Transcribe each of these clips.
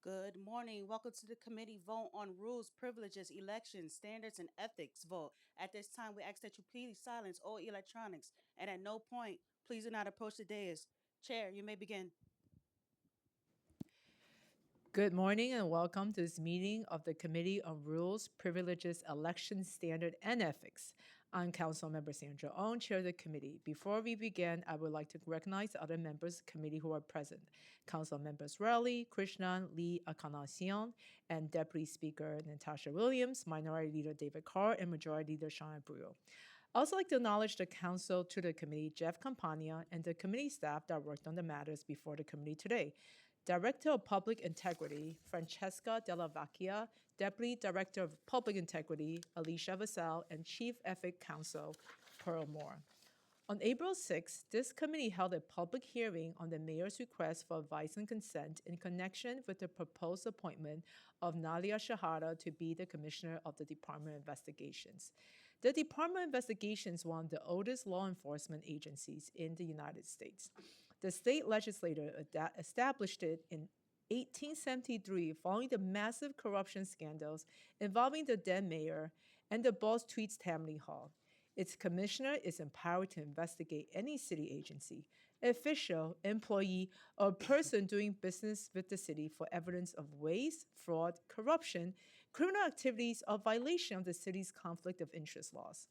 Good morning. Welcome to the committee vote on rules, privileges, elections, standards, and ethics vote. At this time, we ask that you please silence all electronics and at no point, please do not approach the dais. Chair, you may begin. Good morning and welcome to this meeting of the Committee on Rules, Privileges, Election Standard, and Ethics. I'm Councilmember Sandra Owen, Chair of the committee. Before we begin, I would like to recognize the other members of the committee who are present. Council members Raleigh, Krishnan, Lee Akanasion, and Deputy Speaker Natasha Williams, Minority Leader David Carr, and Majority Leader Sean Abreu. I also like to acknowledge the council to the committee, Jeff Campania, and the committee staff that worked on the matters before the committee today. Director of Public Integrity, Francesca Della Vacchia, Deputy Director of Public Integrity, Alicia Vassell, and Chief Ethics Counsel, Pearl Moore. On April 6, this committee held a public hearing on the mayor's request for advice and consent in connection with the proposed appointment of Nadia Shahada to be the commissioner of the Department of Investigations. The Department of Investigations is one of the oldest law enforcement agencies in the United States. The state legislature established it in 1873 following the massive corruption scandals involving the then mayor and the Boss Tweets Tammany Hall. Its commissioner is empowered to investigate any city agency, official, employee, or person doing business with the city for evidence of waste, fraud, corruption, criminal activities, or violation of the city's conflict of interest laws.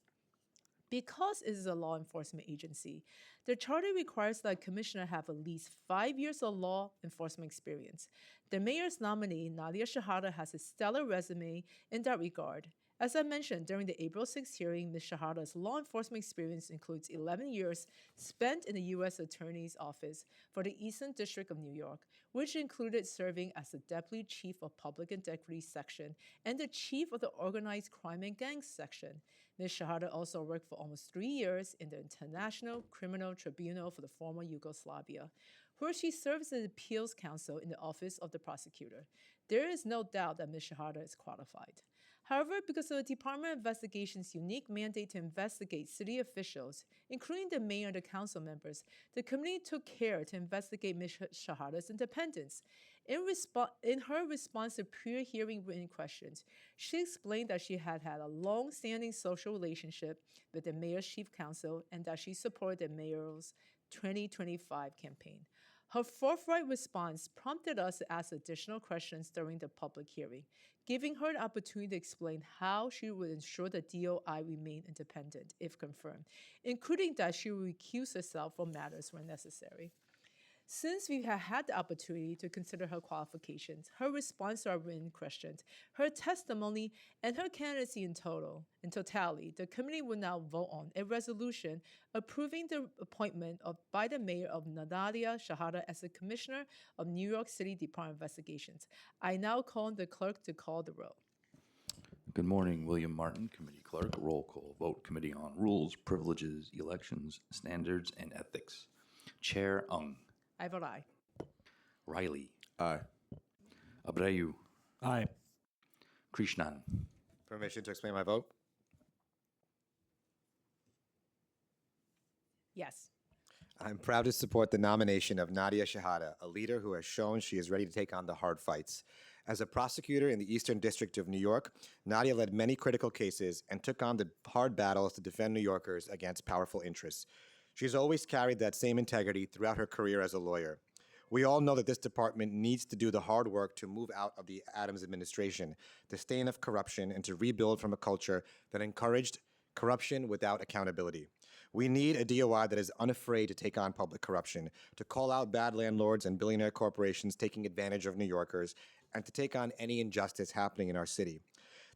Because it is a law enforcement agency, the charter requires that a commissioner have at least 5 years of law enforcement experience. The mayor's nominee, Nadia Shahada, has a stellar resume in that regard. As I mentioned during the April 6th hearing, Ms. Shahada's law enforcement experience includes 11 years spent in the U.S. Attorney's Office for the Eastern District of New York, which included serving as the Deputy Chief of Public Integrity Section and the Chief of the Organized Crime and Gangs Section. Ms. Shahada also worked for almost 3 years in the International Criminal Tribunal for the former Yugoslavia, where she serves as an appeals counsel in the Office of the Prosecutor. There is no doubt that Ms. Shahada is qualified. However, because of the Department of Investigation's unique mandate to investigate city officials, including the mayor and the council members, the committee took care to investigate Ms. Shahada's independence. In her response to pre-hearing written questions, she explained that she had had a long-standing social relationship with the mayor's chief counsel and that she supported the mayor's 2025 campaign. Her forthright response prompted us to ask additional questions during the public hearing, giving her the opportunity to explain how she would ensure the DOI remain independent if confirmed, including that she would recuse herself from matters where necessary. Since we have had the opportunity to consider her qualifications, her response to our written questions, her testimony, and her candidacy in totality, the committee will now vote on a resolution approving the appointment by the mayor of Nadia Shahada as the commissioner of New York City Department of Investigations. I now call on the clerk to call the roll. Good morning, William Martin, Committee Clerk. Roll call vote, Committee on Rules, Privileges, Elections, Standards, and Ethics. Chair Ung. I vote aye. Riley. Aye. Abreu. Aye. Krishnan. Permission to explain my vote? Yes. I'm proud to support the nomination of Nadia Shahada, a leader who has shown she is ready to take on the hard fights. As a prosecutor in the Eastern District of New York, Nadia led many critical cases and took on the hard battles to defend New Yorkers against powerful interests. She's always carried that same integrity throughout her career as a lawyer. We all know that this department needs to do the hard work to move out of the Adams administration, the stain of corruption, and to rebuild from a culture that encouraged corruption without accountability. We need a DOI that is unafraid to take on public corruption, to call out bad landlords and billionaire corporations taking advantage of New Yorkers, and to take on any injustice happening in our city.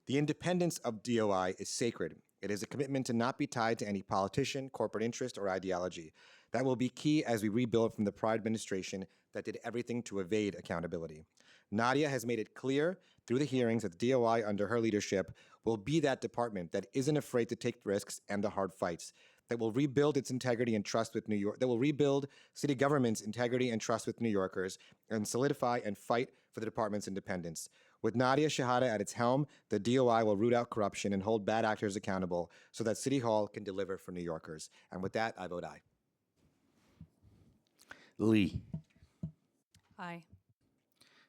The independence of DOI is sacred. It is a commitment to not be tied to any politician, corporate interest, or ideology. That will be key as we rebuild from the prior administration that did everything to evade accountability. Nadia has made it clear through the hearings that the DOI under her leadership will be that department that isn't afraid to take risks and the hard fights, that will rebuild its integrity and trust with New York, that will rebuild city government's integrity and trust with New Yorkers, and solidify and fight for the department's independence. With Nadia Shahada at its helm, the DOI will root out corruption and hold bad actors accountable so that City Hall can deliver for New Yorkers. And with that, I vote aye. Lee. Aye.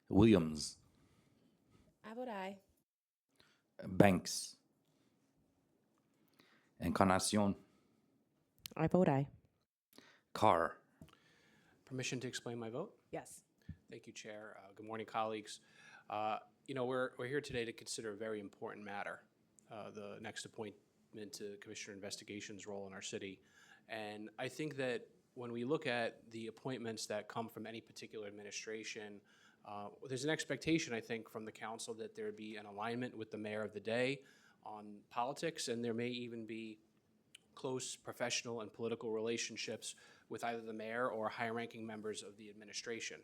Williams. I vote aye. Banks. Encarnacion. I vote aye. Carr. Permission to explain my vote? Yes. Thank you, Chair. Good morning, colleagues. We're here today to consider a very important matter, the next appointment to Commissioner Investigations role in our city. And I think that when we look at the appointments that come from any particular administration, there's an expectation, I think, from the council that there be an alignment with the mayor of the day on politics, and there may even be close professional and political relationships with either the mayor or high-ranking members of the administration.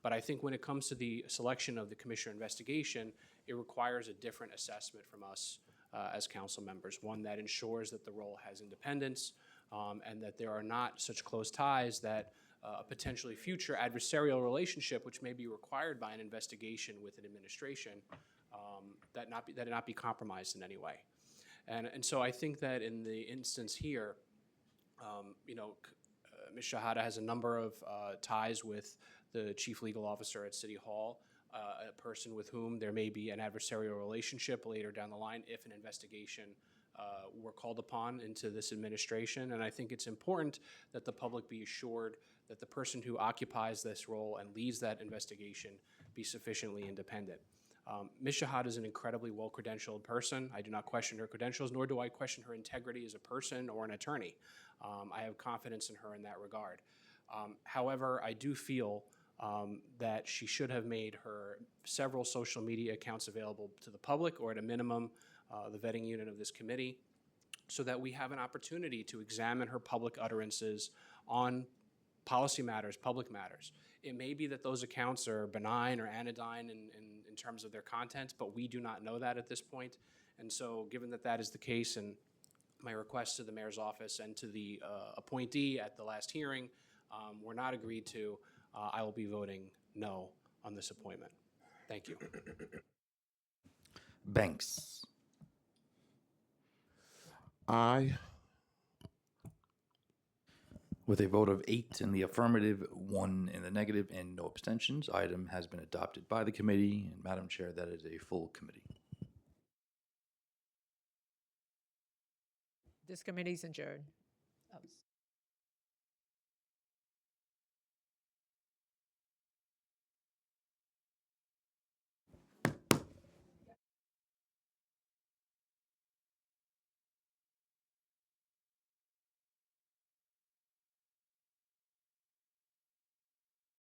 But I think when it comes to the selection of the Commissioner Investigation, it requires a different assessment from us as council members, one that ensures that the role has independence and that there are not such close ties that a potentially future adversarial relationship, which may be required by an investigation with an administration, that it not be compromised in any way. And so I think that in the instance here, Ms. Shahada has a number of ties with the chief legal officer at City Hall, a person with whom there may be an adversarial relationship later down the line if an investigation were called upon into this administration. And I think it's important that the public be assured that the person who occupies this role and leads that investigation be sufficiently independent. Ms. Shahada is an incredibly well-credentialed person. I do not question her credentials, nor do I question her integrity as a person or an attorney. I have confidence in her in that regard. However, I do feel that she should have made her several social media accounts available to the public, or at a minimum, the vetting unit of this committee, so that we have an opportunity to examine her public utterances on policy matters, public matters. It may be that those accounts are benign or anodyne in terms of their content, but we do not know that at this point. And so given that that is the case, and my request to the mayor's office and to the appointee at the last hearing were not agreed to, I will be voting no on this appointment. Thank you. Banks. Aye. With a vote of 8 in the affirmative, 1 in the negative, and no abstentions, item has been adopted by the committee. And Madam Chair, that is a full committee. This committee is adjourned.